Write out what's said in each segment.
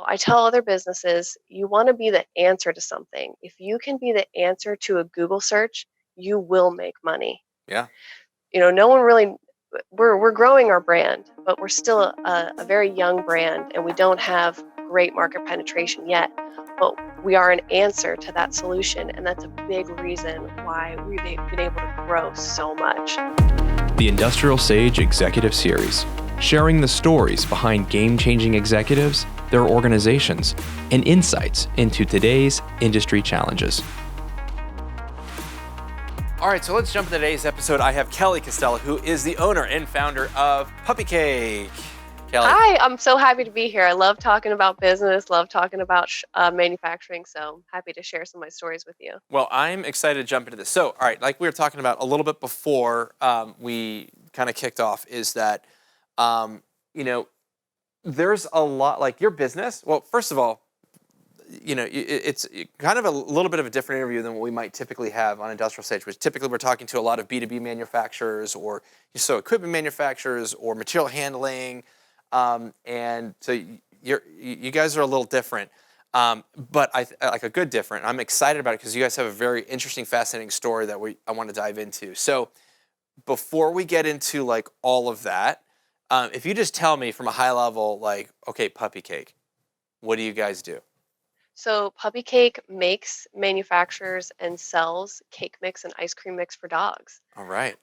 I tell other businesses, you want to be the answer to something. If you can be the answer to a Google search, you will make money. Yeah. No one really, we're growing our brand, but we're still a very young brand and we don't have great market penetration yet. But we are an answer to that solution, and that's a big reason why we've been able to grow so much. The Industrial Sage Executive Series, sharing the stories behind game-changing executives, their organizations, and insights into today's industry challenges. All right, so let's jump into today's episode. I have Kelly Costello, who is the owner and founder of Puppycake. Kelly. Hi, I'm so happy to be here. I love talking about business, love talking about manufacturing, so I'm happy to share some of my stories with you. Well, I'm excited to jump into this. So, all right, like we were talking about a little bit before we kind of kicked off, is that, there's a lot, like your business. Well, first of all, it's kind of a little bit of a different interview than what we might typically have on IndustrialSage, which typically we're talking to a lot of B2B manufacturers or equipment manufacturers or material handling. And so you guys are a little different, but I like a good different. I'm excited about it because you guys have a very interesting, fascinating story that I want to dive into. So before we get into like all of that, if you just tell me from a high level, like, okay, Puppycake, what do you guys do? So Puppycake makes, manufactures, and sells cake mix and ice cream mix for dogs. All right.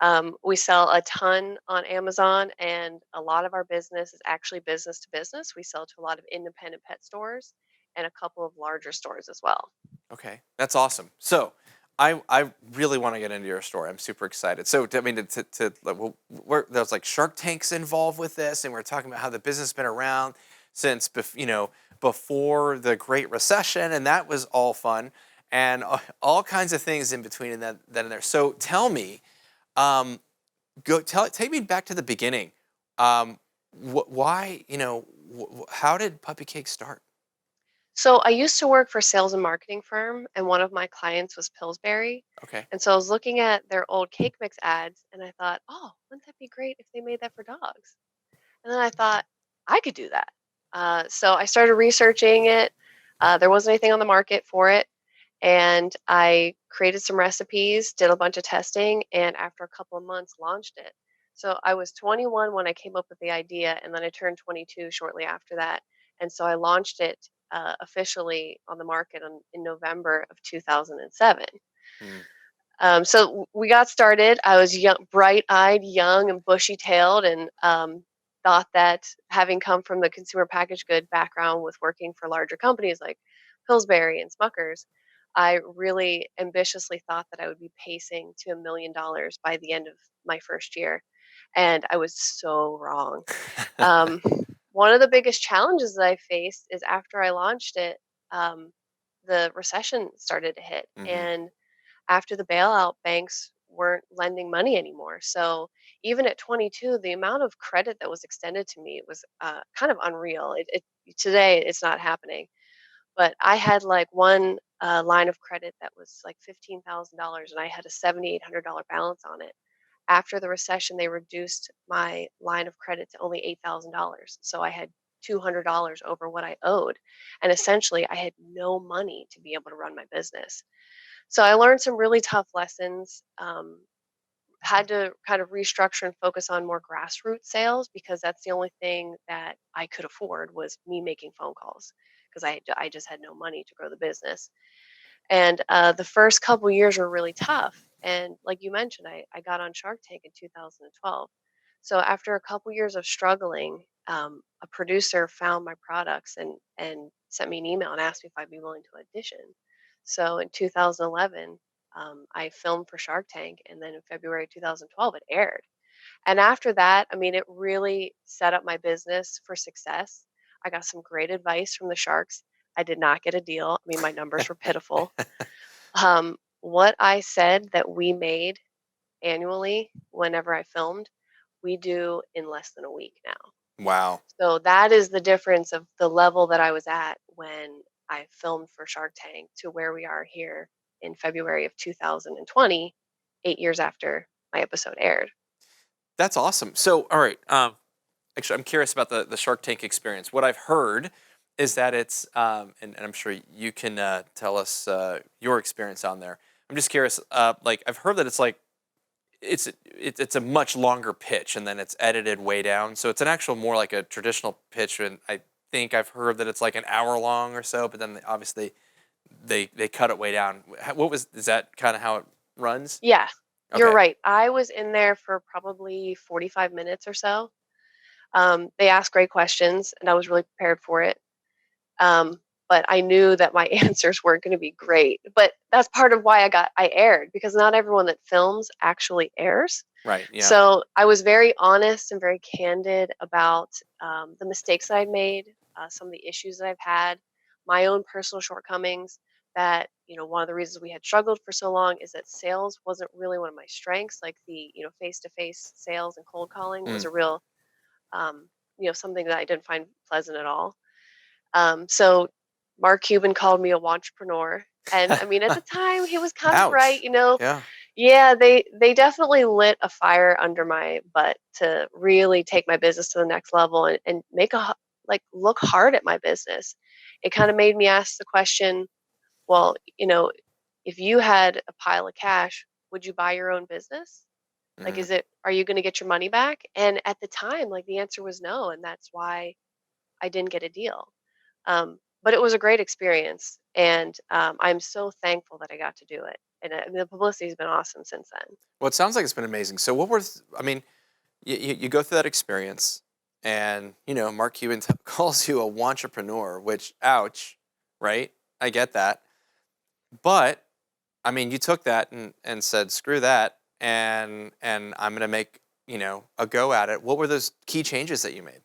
We sell a ton on Amazon, and a lot of our business is actually business to business. We sell to a lot of independent pet stores and a couple of larger stores as well. Okay, that's awesome. So I really want to get into your story. I'm super excited. So I mean, there's like Shark Tanks involved with this, and we're talking about how the business has been around since before the Great Recession, and that was all fun, and all kinds of things in between and that in there. So tell me, take me back to the beginning. Why, how did Puppycake start? So I used to work for a sales and marketing firm, and one of my clients was Pillsbury. Okay. And so I was looking at their old cake mix ads, and I thought, oh, wouldn't that be great if they made that for dogs? And then I thought, I could do that. So I started researching it. There wasn't anything on the market for it. And I created some recipes, did a bunch of testing, and after a couple of months, launched it. So I was 21 when I came up with the idea, and then I turned 22 shortly after that. And so I launched it officially on the market in November of 2007. So we got started. I was young, bright-eyed, young, and bushy-tailed, and thought that having come from the consumer packaged good background with working for larger companies like Pillsbury and Smuckers, I really ambitiously thought that I would be pacing to $1 million by the end of my first year. And I was so wrong. One of the biggest challenges that I faced is after I launched it, the recession started to hit. Mm-hmm. And after the bailout, banks weren't lending money anymore. So even at 22, the amount of credit that was extended to me was kind of unreal. Today, it's not happening. But I had like one line of credit that was like $15,000, and I had a $7,800 balance on it. After the recession, they reduced my line of credit to only $8,000. So I had $200 over what I owed. And essentially, I had no money to be able to run my business. So I learned some really tough lessons. Had to kind of restructure and focus on more grassroots sales because that's the only thing that I could afford was me making phone calls because I just had no money to grow the business. And the first couple years were really tough. And like you mentioned, I got on Shark Tank in 2012. So after a couple years of struggling, a producer found my products and sent me an email and asked me if I'd be willing to audition. So in 2011, I filmed for Shark Tank, and then in February 2012, it aired. And after that, I mean, it really set up my business for success. I got some great advice from the Sharks. I did not get a deal. I mean, my numbers were pitiful. What I said that we made annually whenever I filmed, we do in less than a week now. Wow. So that is the difference of the level that I was at when I filmed for Shark Tank to where we are here in February of 2020, 8 years after my episode aired. That's awesome. So, all right. Actually, I'm curious about the Shark Tank experience. What I've heard is that it's and I'm sure you can tell us your experience on there. I'm just curious. Like I've heard that it's like it's a much longer pitch and then it's edited way down. So it's an actual more like a traditional pitch. And I think I've heard that it's like an hour long or so. But then obviously they cut it way down. Is that kind of how it runs? Yeah, you're Okay. right. I was in there for probably 45 minutes or so. They asked great questions, and I was really prepared for it. Um, but I knew that my answers weren't going to be great. But that's part of why I aired, because not everyone that films actually airs. Right. Yeah. So I was very honest and very candid about the mistakes that I'd made, some of the issues that I've had, my own personal shortcomings. That one of the reasons we had struggled for so long is that sales wasn't really one of my strengths. Like the face-to-face sales and cold calling was Mm. a real something that I didn't find pleasant at all. So Mark Cuban called me a wantrepreneur. And I mean, at the time, he was kind of right. Ouch. Yeah. Yeah, they definitely lit a fire under my butt to really take my business to the next level and like look hard at my business. It kind of made me ask the question, well, if you had a pile of cash, would you buy your own business? Like, Mm. are you going to get your money back? And at the time, like the answer was no. And that's why I didn't get a deal. But it was a great experience, and I'm so thankful that I got to do it. And the publicity has been awesome since then. Well, it sounds like it's been amazing. So I mean, you go through that experience, and Mark Cuban calls you a wantrepreneur, which, ouch, right? I get that, but I mean, you took that and said, screw that, and I'm gonna make a go at it. What were those key changes that you made?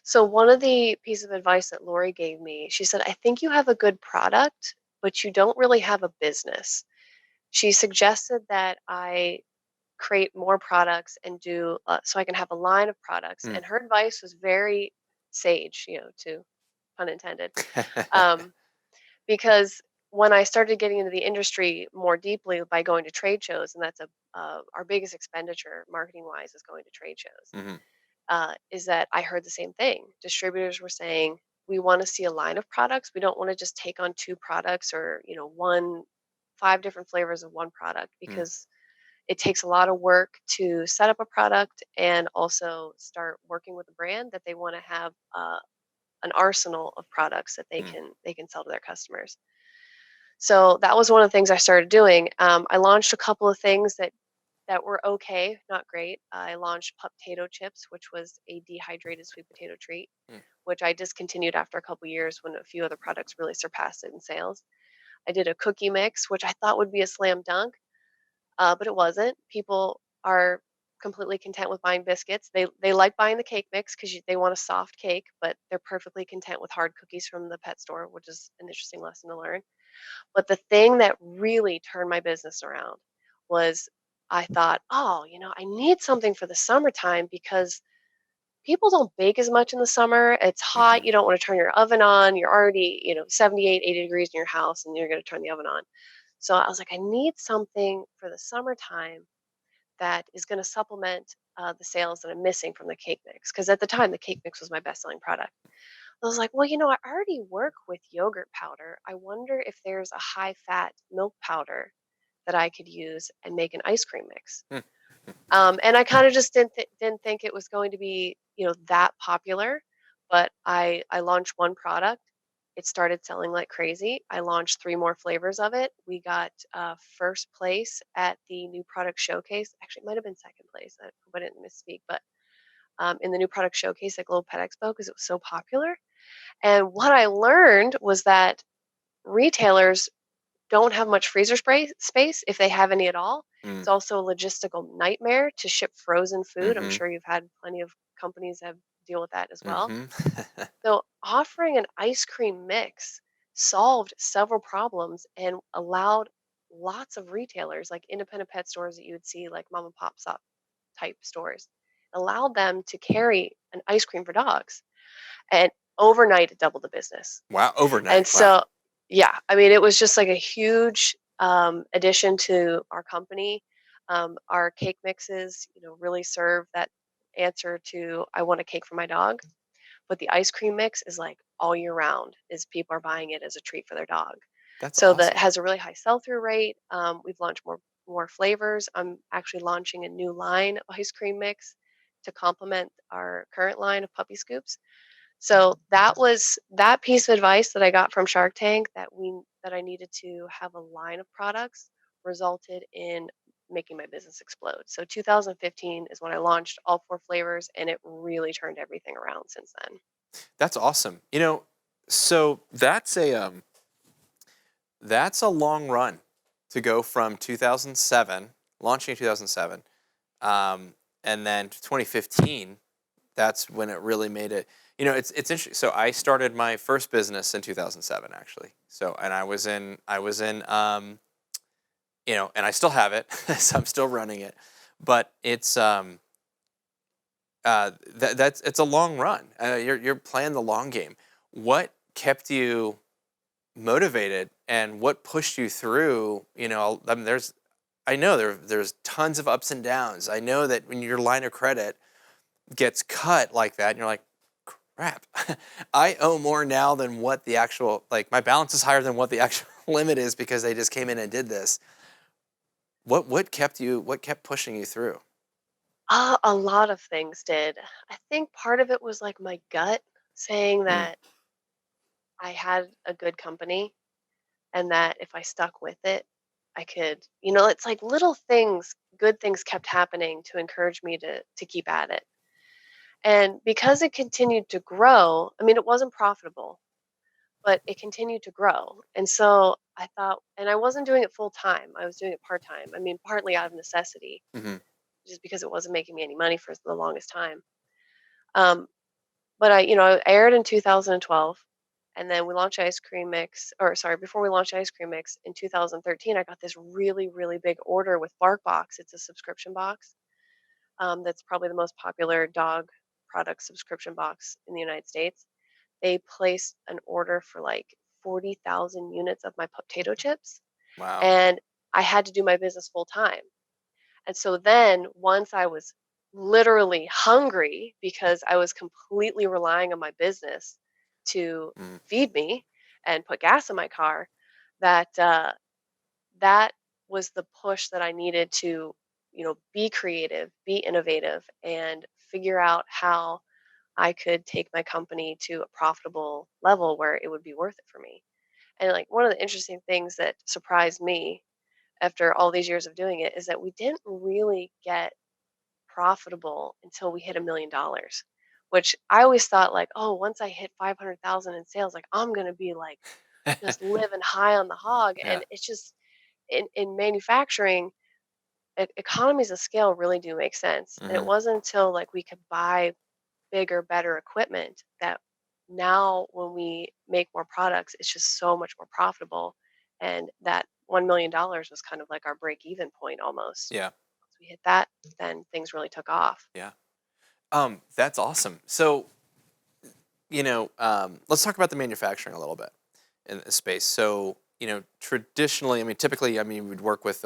So one of the pieces of advice that Lori gave me, she said, I think you have a good product, but you don't really have a business. She suggested that I create more products and do so I can have a line of products. Mm. And her advice was very sage, to pun intended. Um, because when I started getting into the industry more deeply by going to trade shows, and that's our biggest expenditure marketing wise is going to trade shows, Hmm. is that I heard the same thing. Distributors were saying, we want to see a line of products. We don't want to just take on two products or five different flavors of one product, Mm. because it takes a lot of work to set up a product and also start working with a brand that they want to have an arsenal of products that Mm. they can sell to their customers. So that was one of the things I started doing. I launched a couple of things that were okay, not great. I launched potato chips, which was a dehydrated sweet potato treat, Mm. which I discontinued after a couple years when a few other products really surpassed it in sales. I did a cookie mix, which I thought would be a slam dunk, but it wasn't. People are completely content with buying biscuits. They like buying the cake mix because they want a soft cake, but they're perfectly content with hard cookies from the pet store, which is an interesting lesson to learn. But the thing that really turned my business around was I thought, oh, I need something for the summertime because people don't bake as much in the summer. It's hot. Hmm. You don't want to turn your oven on. You're already, 78, 80 degrees in your house and you're going to turn the oven on. So I was like, I need something for the summertime that is going to supplement the sales that I'm missing from the cake mix. Because at the time, the cake mix was my best selling product. I was like, well, I already work with yogurt powder. I wonder if there's a high fat milk powder that I could use and make an ice cream mix. Mm. And I kind of just didn't think it was going to be that popular. But I launched one product. It started selling like crazy. I launched 3 more flavors of it. We got first place at the new product showcase. Actually, it might have been second place. I hope I didn't misspeak, but in the new product showcase at Global Pet Expo because it was so popular. And what I learned was that retailers don't have much space if they have any at all. Mm. It's also a logistical nightmare to ship frozen food. I'm Hmm. sure you've had plenty of companies that deal with that as well. Hmm. So offering an ice cream mix solved several problems and allowed lots of retailers like independent pet stores that you would see like mom and pop shop type stores allowed them to carry an ice cream for dogs, and overnight it doubled the business. Wow. And Overnight. Wow. so, yeah, I mean, it was just like a huge addition to our company. Our cake mixes, really serve that answer to I want a cake for my dog. but the ice cream mix is like all year round. Is people are buying it as a treat for their dog. That's So that awesome. has a really high sell-through rate. We've launched more flavors. I'm actually launching a new line of ice cream mix to complement our current line of puppy scoops. So that was that piece of advice that I got from Shark Tank that I needed to have a line of products resulted in making my business explode. So 2015 is when I launched all 4 flavors, and it really turned everything around since then. That's awesome. So that's a long run to go from 2007, launching in 2007, and then to 2015. That's when it really made it. It's interesting. So I started my first business in 2007, actually. So, and and I still have it, so I'm still running it. But it's it's a long run. You're playing the long game. What kept you motivated, and what pushed you through? I mean, I know there's tons of ups and downs. I know that when your line of credit gets cut like that, and you're like, crap, I owe more now than what the actual, like, my balance is higher than what the actual limit is because they just came in and did this. What kept pushing you through? A lot of things did. I think part of it was like my gut saying Mm, that I had a good company and that if I stuck with it, I could, it's like little things, good things kept happening to encourage me to keep at it. And because it continued to grow, I mean, it wasn't profitable, but it continued to grow. And so I thought, and I wasn't doing it full time, I was doing it part time. I mean, partly out of necessity, mm-hmm. just because it wasn't making me any money for the longest time. Um, but I aired in 2012, and then we launched Ice Cream Mix, or sorry, before we launched Ice Cream Mix in 2013, I got this really, really big order with BarkBox. It's a subscription box. That's probably the most popular dog product subscription box in the United States. They placed an order for like 40,000 units of my potato chips, Wow. and I had to do my business full time. And so then once I was literally hungry because I was completely relying on my business to Mm, feed me and put gas in my car, that was the push that I needed to, be creative, be innovative, and figure out how I could take my company to a profitable level where it would be worth it for me. And like one of the interesting things that surprised me after all these years of doing it is that we didn't really get profitable until we hit $1 million, which I always thought like, oh, once I hit 500,000 in sales, like I'm gonna be like just living high on the hog. yeah. And it's just in manufacturing, economies of scale really do make sense. And it Mm-hmm. wasn't until like we could buy bigger, better equipment that now when we make more products, it's just so much more profitable. And that $1 million was kind of like our break even point almost. Yeah. Once we hit that, then things really took off. Yeah. That's awesome. So, let's talk about the manufacturing a little bit in this space. So, traditionally, I mean, typically, I mean, we'd work with,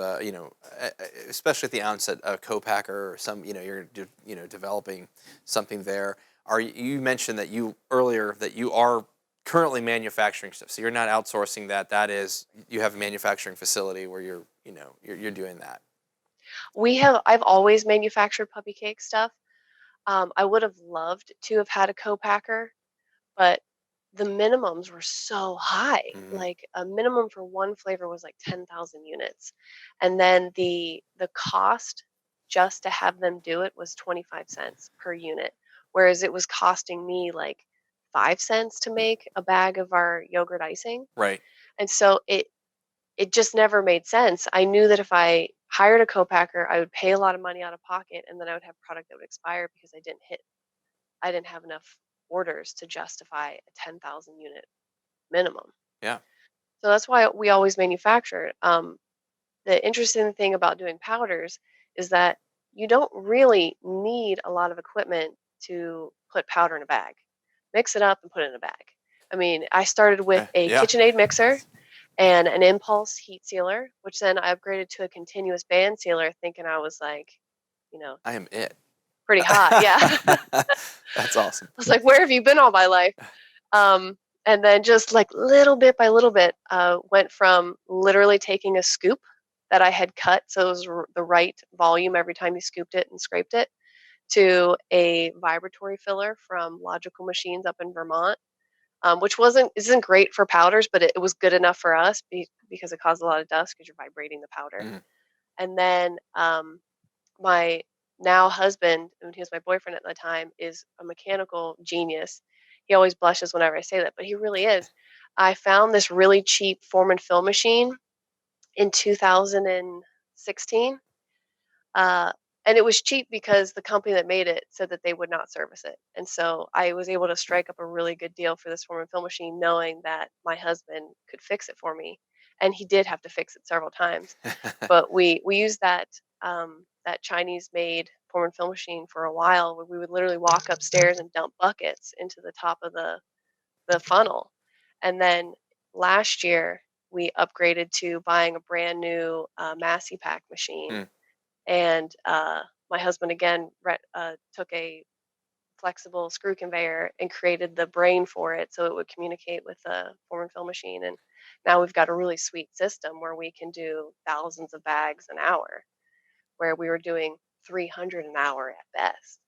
especially at the outset, a co-packer or some, developing something there. You mentioned that earlier that you are currently manufacturing stuff. So you're not outsourcing that. That is, you have a manufacturing facility where you're doing that. I've always manufactured puppy cake stuff. I would have loved to have had a co-packer, but the minimums were so high. Mm-hmm. Like a minimum for one flavor was like 10,000 units. And then the cost just to have them do it was 25 cents per unit, whereas it was costing me like 5 cents to make a bag of our yogurt icing. Right. And so it just never made sense. I knew that if I hired a co-packer, I would pay a lot of money out of pocket, and then I would have product that would expire because I didn't have enough orders to justify a 10,000 unit minimum. Yeah. So that's why we always manufacture. The interesting thing about doing powders is that you don't really need a lot of equipment to put powder in a bag. Mix it up and put it in a bag. I mean, I started with a Yeah. KitchenAid mixer and an impulse heat sealer, which then I upgraded to a continuous band sealer, thinking I was like, you know, I am it. pretty hot. Yeah. That's awesome. I was like, where have you been all my life? And then just like little bit by little bit, went from literally taking a scoop that I had cut so it was the right volume every time you scooped it and scraped it, to a vibratory filler from Logical Machines up in Vermont, which isn't great for powders, but it was good enough for us because it caused a lot of dust because you're vibrating the powder. Mm. And then my now husband, and he was my boyfriend at the time, is a mechanical genius. He always blushes whenever I say that, but he really is. I found this really cheap form and fill machine in 2016. Uh, and it was cheap because the company that made it said that they would not service it. And so I was able to strike up a really good deal for this form and fill machine, knowing that my husband could fix it for me. And he did have to fix it several times. But we used that Chinese made form and fill machine for a while, where we would literally walk upstairs and dump buckets into the top of the funnel. And then last year we upgraded to buying a brand new Massey Pack machine. Mm. And my husband again took a flexible screw conveyor and created the brain for it so it would communicate with the form and fill machine. And now we've got a really sweet system where we can do thousands of bags an hour, where we were doing 300 an hour at best.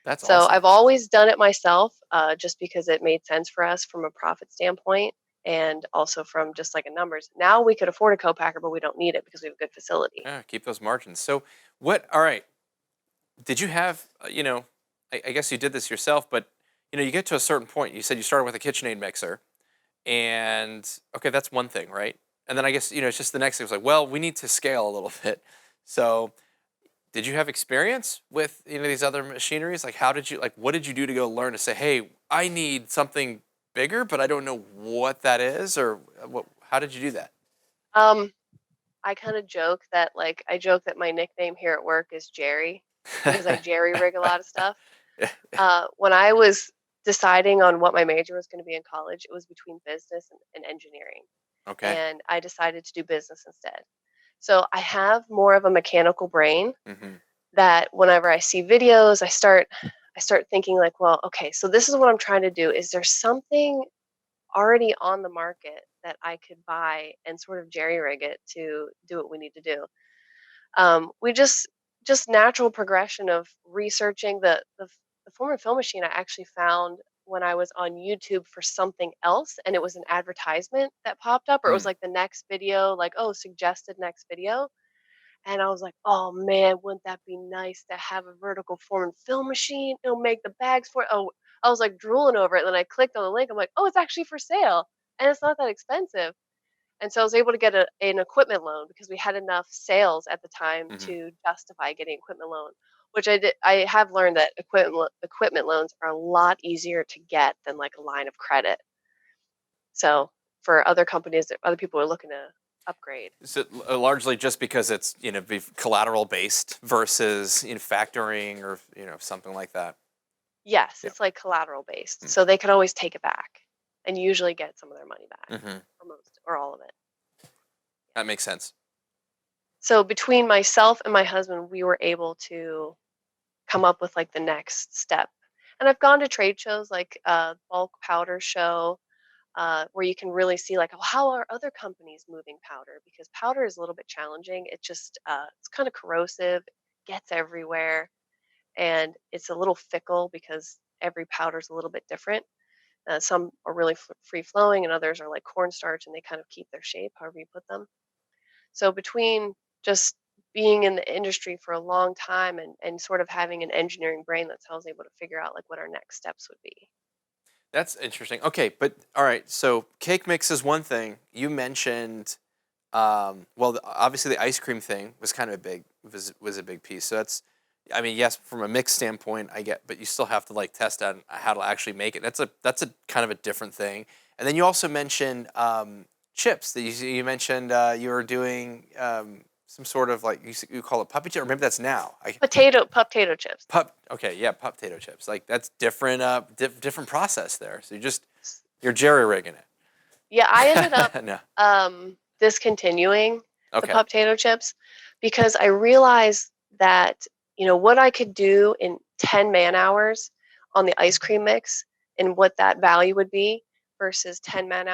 That's So awesome. I've always done it myself, just because it made sense for us from a profit standpoint, and also from just like a numbers. Now we could afford a co-packer, but we don't need it because we have a good facility. Yeah, keep those margins. So all right, did you have, I guess you did this yourself, but, you get to a certain point. You said you started with a KitchenAid mixer, and, okay, that's one thing, right? And then I guess, it's just the next thing was like, well, we need to scale a little bit. So did you have experience with, these other machineries? Like, what did you do to go learn to say, hey, I need something bigger, but I don't know what that is, or how did you do that? I kind of joke that my nickname here at work is Jerry because I jerry rig a lot of stuff. When I was deciding on what my major was going to be in college, it was between business and engineering. Okay. And I decided to do business instead. So I have more of a mechanical brain Mm-hmm. that whenever I see videos, I start thinking like, well, okay, so this is what I'm trying to do. Is there something already on the market that I could buy and sort of jerry rig it to do what we need to do? We just natural progression of researching the form and fill machine. I actually found when I was on YouTube for something else, and it was an advertisement that popped up, or it was Mm. like the next video, like, oh, suggested next video. And I was like, oh man, wouldn't that be nice to have a vertical form and fill machine? It'll make the bags for it. Oh, I was like drooling over it. And then I clicked on the link. I'm like, oh, it's actually for sale. And it's not that expensive. And so I was able to get an equipment loan because we had enough sales at the time Mm-hmm. to justify getting equipment loan, which I did. I have learned that equipment loans are a lot easier to get than like a line of credit. So for other companies, that other people are looking to upgrade. So largely just because it's, be collateral based versus, factoring or, something like that. Yes, Yeah. it's like collateral based, Mm. so they can always take it back and usually get some of their money back, Mm-hmm. or most, or all of it. That makes sense. So between myself and my husband, we were able to come up with like the next step. And I've gone to trade shows like bulk powder show, where you can really see like, oh, how are other companies moving powder? Because powder is a little bit challenging. It just it's kind of corrosive, gets everywhere, and it's a little fickle because every powder is a little bit different. Some are really free flowing, and others are like cornstarch, and they kind of keep their shape, however you put them. So between just being in the industry for a long time and sort of having an engineering brain, that's how I was able to figure out like what our next steps would be. That's interesting. Okay, but all right. So cake mix is one thing. You mentioned, obviously the ice cream thing was kind of was a big piece. So that's, I mean, yes, from a mix standpoint, I get, but you still have to like test out how to actually make it. That's a kind of a different thing. And then you also mentioned chips. That you mentioned you were doing some sort of like you call it puppy chip, or maybe that's now. Potato chips. Okay, yeah, potato chips. Like that's different. Different process there. So you're jerry rigging it. Yeah, I ended up No. discontinuing the Okay. potato chips because I realized that what I could do in 10 man hours on the ice cream mix and what that value would be versus 10 man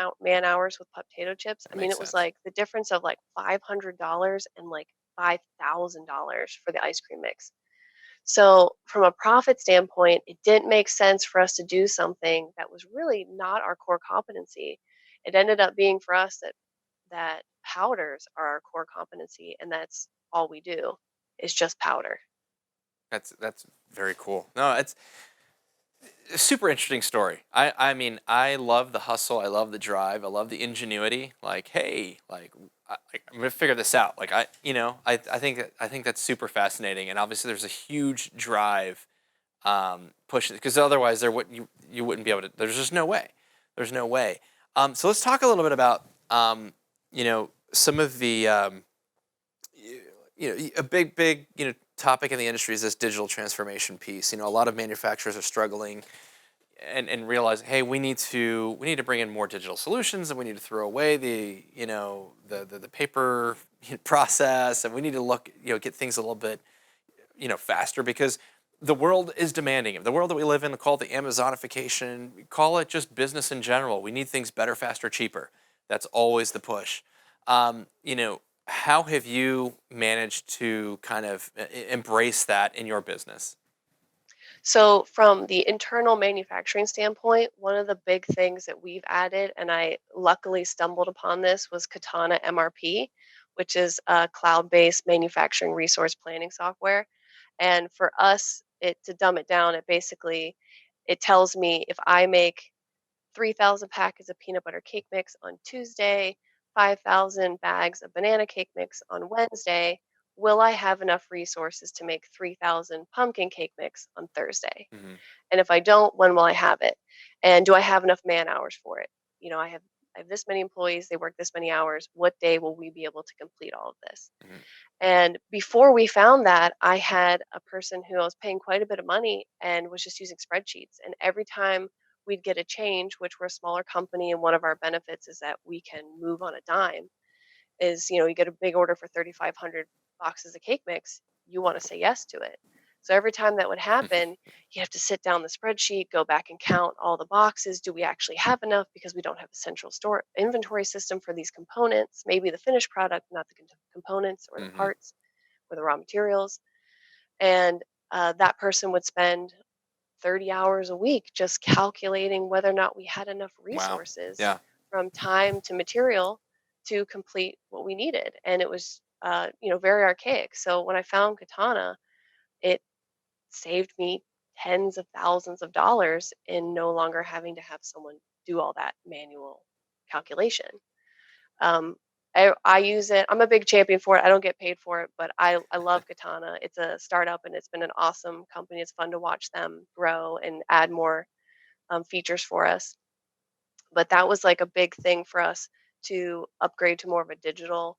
hours with potato chips. That I mean, makes it was sense. like the difference of like $500 and like $5,000 for the ice cream mix. So, from a profit standpoint, it didn't make sense for us to do something that was really not our core competency. It ended up being for us that powders are our core competency, and that's all we do is just powder. That's very cool. No, it's a super interesting story. I mean, I love the hustle. I love the drive. I love the ingenuity. Like, hey, I'm gonna figure this out. Like, I think that's super fascinating. And obviously, there's a huge drive pushing, because otherwise there would you wouldn't be able to. There's just no way. There's no way. So let's talk a little bit about some of the a big topic in the industry is this digital transformation piece. A lot of manufacturers are struggling and realize, hey, we need to bring in more digital solutions, and we need to throw away the paper process, and we need to look get things a little bit faster, because the world is demanding it. The world that we live in, call it the Amazonification, call it just business in general. We need things better, faster, cheaper. That's always the push. How have you managed to kind of embrace that in your business? So, from the internal manufacturing standpoint, one of the big things that we've added, and I luckily stumbled upon this, was Katana Mrp, which is a cloud-based manufacturing resource planning software. And for us, to dumb it down, it tells me if I make 3,000 packets of peanut butter cake mix on Tuesday, 5,000 bags of banana cake mix on Wednesday, will I have enough resources to make 3,000 pumpkin cake mix on Thursday? Hmm. And if I don't, when will I have it? And do I have enough man hours for it? I have this many employees, they work this many hours. What day will we be able to complete all of this? Hmm. And before we found that, I had a person who I was paying quite a bit of money and was just using spreadsheets. And every time we'd get a change, which we're a smaller company, and one of our benefits is that we can move on a dime, is you get a big order for 3,500 boxes of cake mix, you want to say yes to it. So every time that would happen, you have to sit down the spreadsheet, go back and count all the boxes. Do we actually have enough? Because we don't have a central store inventory system for these components, maybe the finished product, not the components or the Hmm. parts or the raw materials. And that person would spend 30 hours a week just calculating whether or not we had enough Wow. resources Yeah. from time to material to complete what we needed. And it was, very archaic. So when I found Katana, it saved me tens of thousands of dollars in no longer having to have someone do all that manual calculation. Um, I use it. I'm a big champion for it. I don't get paid for it, but I love Katana. It's a startup and it's been an awesome company. It's fun to watch them grow and add more features for us. But that was like a big thing for us to upgrade to more of a digital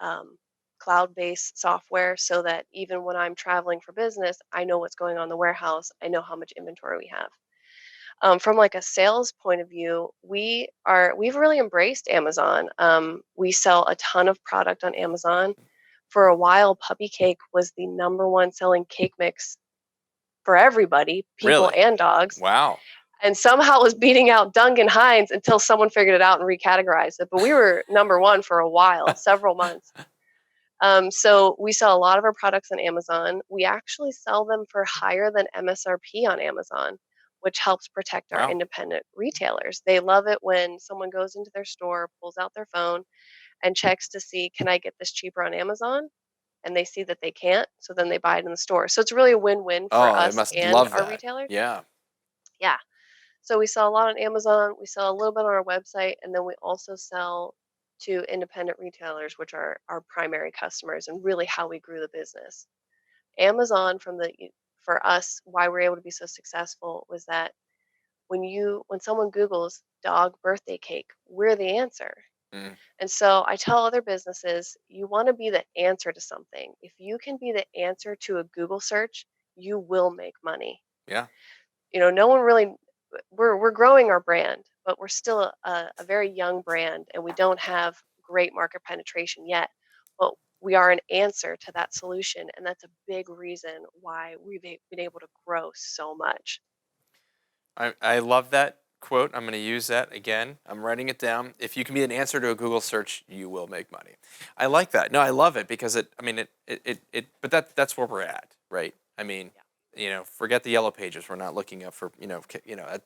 um, cloud-based software so that even when I'm traveling for business, I know what's going on in the warehouse. I know how much inventory we have. From like a sales point of view, we've really embraced Amazon. We sell a ton of product on Amazon. For a while, Puppycake was the number one selling cake mix for everybody, people Really? and dogs, Wow. and somehow it was beating out Duncan Hines until someone figured it out and recategorized it. But we were number one for a while, several months. So we sell a lot of our products on Amazon. We actually sell them for higher than MSRP on Amazon, which helps protect our Wow. independent retailers. They love it when someone goes into their store, pulls out their phone, and checks to see, can I get this cheaper on Amazon? And they see that they can't, so then they buy it in the store. So it's really a win-win for Oh, they us must and love our that. retailers. Yeah. Yeah. So we sell a lot on Amazon. We sell a little bit on our website, and then we also sell to independent retailers, which are our primary customers and really how we grew the business. Amazon, for us, why we're able to be so successful was that when someone Googles dog birthday cake, we're the answer. Mm. And so I tell other businesses, you want to be the answer to something. If you can be the answer to a Google search, you will make money. Yeah. No one really, we're growing our brand, but we're still a very young brand and we don't have great market penetration yet. But we are an answer to that solution, and that's a big reason why we've been able to grow so much. I love that quote. I'm going to use that again. I'm writing it down. If you can be an answer to a Google search, you will make money. I like that. No, I love it because but that's where we're at, right? I mean, forget the yellow pages. We're not looking up for,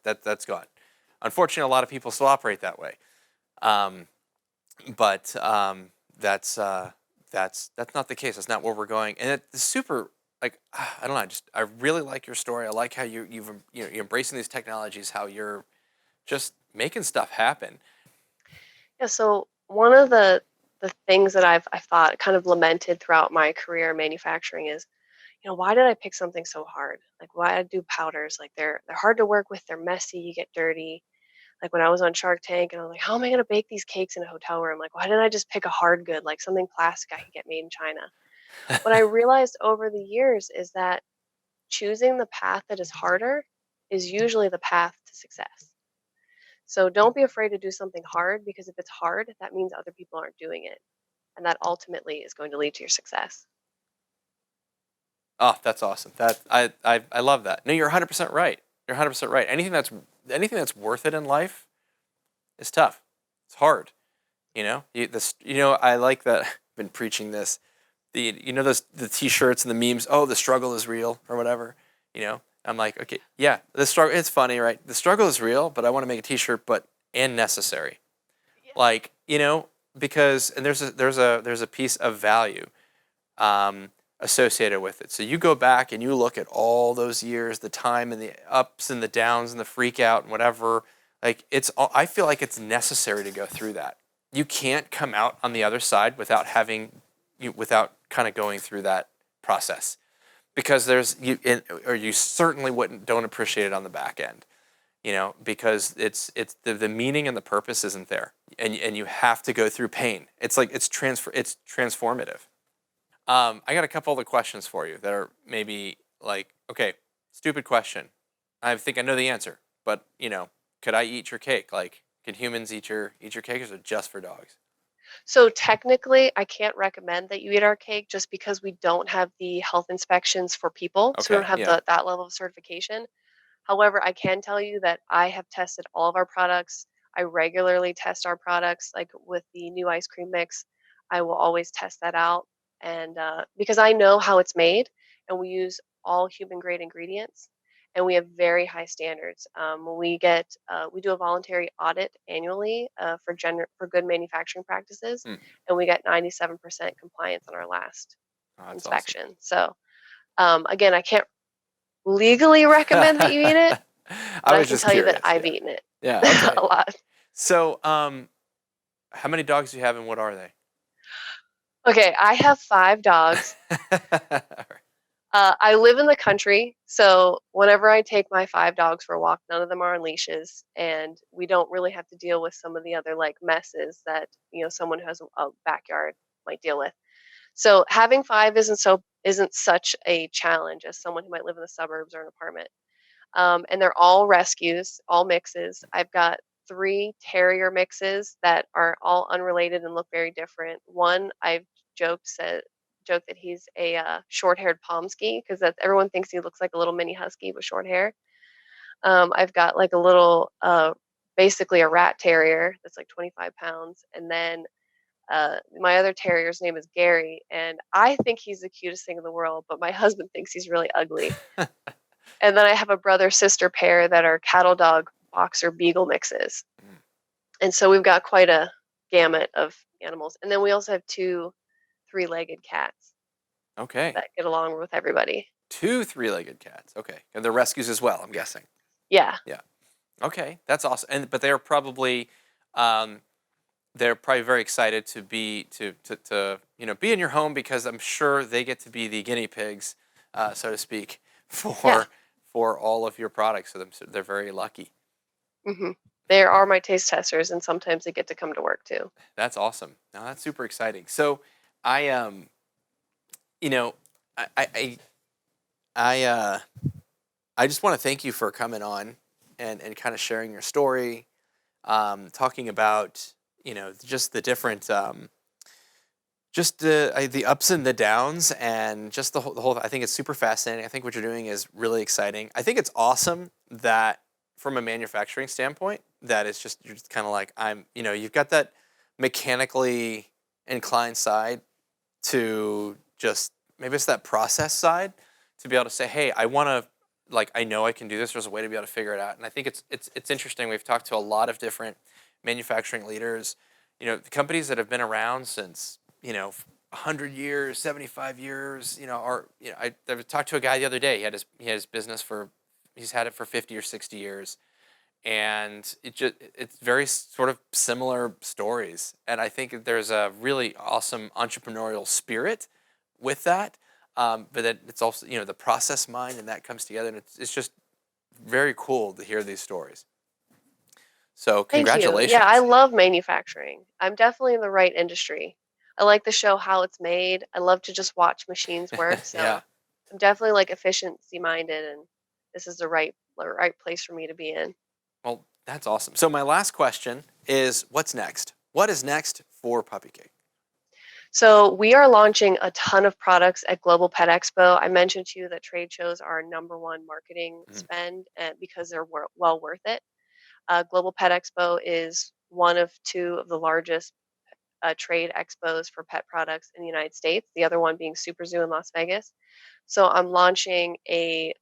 that's gone. Unfortunately, a lot of people still operate that way. But that's not the case. That's not where we're going. And it's super, like, I don't know. I really like your story. I like how you're embracing these technologies. How you're just making stuff happen. Yeah, so one of the things that I thought kind of lamented throughout my career in manufacturing is, why did I pick something so hard? Like, why I do powders? Like, they're hard to work with. They're messy. You get dirty. Like when I was on Shark Tank, and I was like, how am I going to bake these cakes in a hotel room? Like, why didn't I just pick a hard good, like something plastic I could get made in China? What I realized over the years is that choosing the path that is harder is usually the path to success. So don't be afraid to do something hard, because if it's hard, that means other people aren't doing it. And that ultimately is going to lead to your success. Oh, that's awesome. I love that. No, you're 100% right. You're 100% right. Anything that's worth it in life is tough. It's hard. I like that. I've been preaching this. The T-shirts and the memes. Oh, the struggle is real, or whatever. I'm like, okay, yeah, the struggle. It's funny, right? The struggle is real, but I want to make a T-shirt, and necessary. Yeah. Like, because there's a piece of value associated with it. So you go back and you look at all those years, the time and the ups and the downs and the freak out and whatever. Like, I feel like it's necessary to go through that. You can't come out on the other side without kind of going through that process, because you certainly don't appreciate it on the back end, because it's the meaning and the purpose isn't there, and you have to go through pain. It's like it's transformative. I got a couple other questions for you that are maybe like, okay, stupid question. I think I know the answer, but could I eat your cake? Like, can humans eat your cake, or is it just for dogs? So technically, I can't recommend that you eat our cake, just because we don't have the health inspections for people. So we Okay, don't have yeah. that level of certification. However, I can tell you that I have tested all of our products. I regularly test our products, like with the new ice cream mix. I will always test that out, and because I know how it's made, and we use all human grade ingredients, and we have very high standards. When we do a voluntary audit annually for good manufacturing practices, Hmm. and we get 97% compliance on our last Oh, that's awesome. inspection. So again, I can't legally recommend that you eat it, but I I was can just tell you that curious. I've Yeah. eaten it Yeah. Okay. a lot. So, how many dogs do you have, and what are they? Okay, I have 5 dogs. I live in the country, so whenever I take my 5 dogs for a walk, none of them are on leashes, and we don't really have to deal with some of the other like messes that someone who has a backyard might deal with. So having 5 isn't such a challenge as someone who might live in the suburbs or an apartment. And they're all rescues, all mixes. I've got 3 terrier mixes that are all unrelated and look very different. One, I've joked that he's a short-haired Pomsky, because that everyone thinks he looks like a little mini husky with short hair. I've got like a little, basically a rat terrier that's like 25 pounds, and then my other terrier's name is Gary, and I think he's the cutest thing in the world, but my husband thinks he's really ugly. And then I have a brother-sister pair that are cattle dog boxer beagle mixes. And so we've got quite a gamut of animals. And then we also have 2 three-legged cats Okay. that get along with everybody. 2 three-legged cats. Okay, and they're rescues as well, I'm guessing. Yeah. Yeah. Okay, that's awesome. But um, they're probably very excited to be be in your home, because I'm sure they get to be the guinea pigs, so to speak, Yeah. for all of your products. So they're very lucky. Hmm. They are my taste testers, and sometimes they get to come to work too. That's awesome. Now that's super exciting. So I you know I I I, I just want to thank you for coming on and kind of sharing your story, talking about just the different just the ups and the downs, and just the whole. I think it's super fascinating. I think what you're doing is really exciting. I think it's awesome that from a manufacturing standpoint, that it's just you're just kind of like you've got that mechanically inclined side to just maybe it's that process side to be able to say, hey, I want to I know I can do this. There's a way to be able to figure it out, and I think it's interesting. We've talked to a lot of different manufacturing leaders. The companies that have been around since 100 years, 75 years, I talked to a guy the other day. He had his business he's had it for 50 or 60 years. And it's very sort of similar stories. And I think there's a really awesome entrepreneurial spirit with that. But then it's also, the process mind, and that comes together. And it's just very cool to hear these stories. So congratulations. Thank you. Yeah, I love manufacturing. I'm definitely in the right industry. I like to show how it's made. I love to just watch machines work. So Yeah. I'm definitely efficiency minded, and this is the right place for me to be in. Well, that's awesome. So my last question is, what's next? What is next for Puppycake? So we are launching a ton of products at Global Pet Expo. I mentioned to you that trade shows are our #1 marketing spend because they're well worth it. Global Pet Expo is one of 2 of the largest trade expos for pet products in the United States, the other one being Super Zoo in Las Vegas. So I'm launching a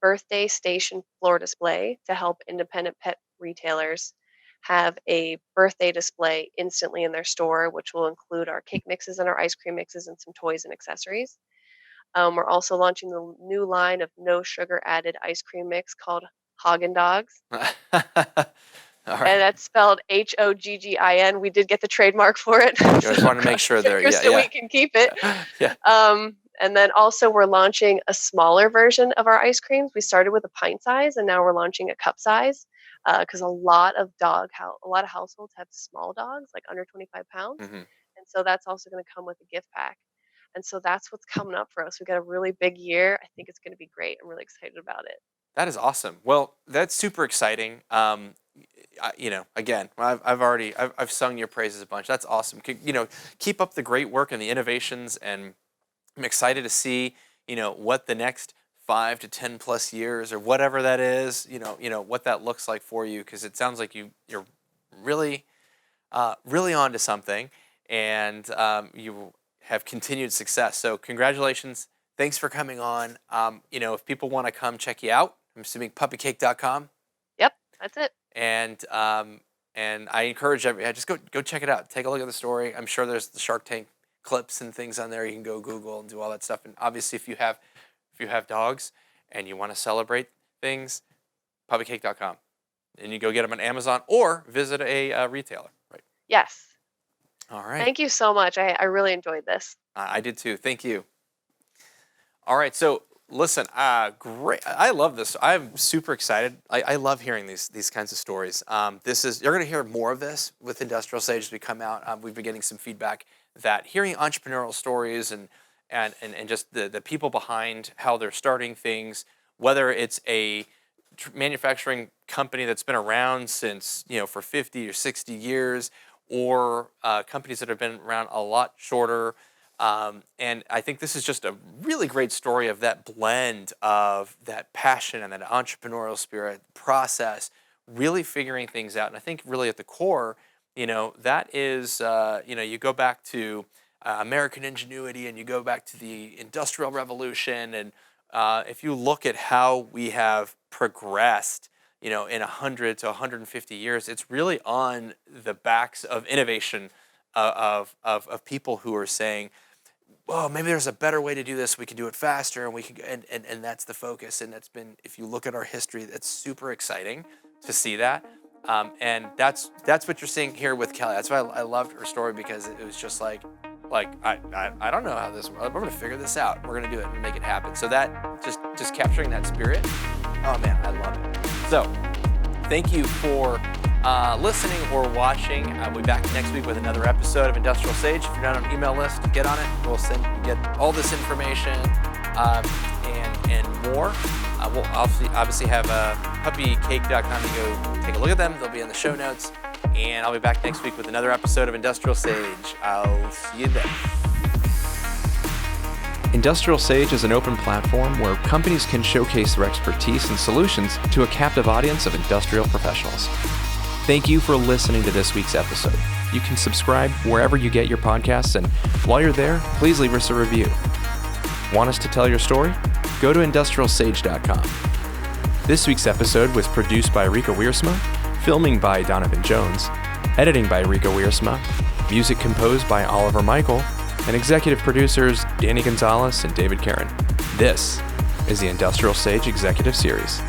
birthday station floor display to help independent pet retailers have a birthday display instantly in their store, which will include our cake mixes and our ice cream mixes and some toys and accessories. We're also launching the new line of no sugar added ice cream mix called Haagen Dogs. All right. And that's spelled Hoggin. We did get the trademark for it. I just want to make sure we can keep it. Yeah. And then also we're launching a smaller version of our ice creams. We started with a pint size, and now we're launching a cup size because a lot of households have small dogs, like under 25 pounds. Mm-hmm. And so that's also going to come with a gift pack. And so that's what's coming up for us. We've got a really big year. I think it's going to be great. I'm really excited about it. That is awesome. Well, that's super exciting. Again, I've sung your praises a bunch. That's awesome. Keep up the great work and the innovations, and I'm excited to see, what the next 5 to 10 plus years or whatever that is, what that looks like for you, because it sounds like you're really, really onto something, and you have continued success. So congratulations. Thanks for coming on. If people want to come check you out, I'm assuming puppycake.com. Yep, that's it. And I encourage just go check it out. Take a look at the story. I'm sure there's the Shark Tank clips and things on there. You can go Google and do all that stuff. And obviously, if you have dogs and you want to celebrate things, puppycake.com, and you go get them on Amazon or visit a retailer. Right. Yes. All right. Thank you so much. I really enjoyed this. I did too. Thank you. All right. So listen, great. I love this. I'm super excited. I love hearing these kinds of stories. You're going to hear more of this with IndustrialSage as we come out. We've been getting some feedback that hearing entrepreneurial stories and just the people behind how they're starting things, whether it's a manufacturing company that's been around since for 50 or 60 years, or companies that have been around a lot shorter. And I think this is just a really great story of that blend of that passion and that entrepreneurial spirit, process, really figuring things out. And I think really at the core, that is, you go back to American ingenuity, and you go back to the Industrial Revolution. And if you look at how we have progressed, in 100 to 150 years, it's really on the backs of innovation of people who are saying, well, maybe there's a better way to do this. We can do it faster, and we can, and that's the focus. And that's been, if you look at our history, that's super exciting to see that. And that's what you're seeing here with Kelly. That's why I loved her story, because it was just like I don't know how this works. We're gonna figure this out. We're gonna do it and make it happen. So that just capturing that spirit. Oh man, I love it. So thank you for listening or watching. We'll be back next week with another episode of IndustrialSage. If you're not on an email list, get on it. We'll get all this information and more. We'll obviously have puppycake.com. You go take a look at them. They'll be in the show notes. And I'll be back next week with another episode of Industrial Sage. I'll see you then. Industrial Sage is an open platform where companies can showcase their expertise and solutions to a captive audience of industrial professionals. Thank you for listening to this week's episode. You can subscribe wherever you get your podcasts, and while you're there, please leave us a review. Want us to tell your story? Go to IndustrialSage.com. This week's episode was produced by Rika Wiersma, filming by Donovan Jones, editing by Rika Wiersma, music composed by Oliver Michael, and executive producers Danny Gonzalez and David Karen. This is the Industrial Sage Executive Series.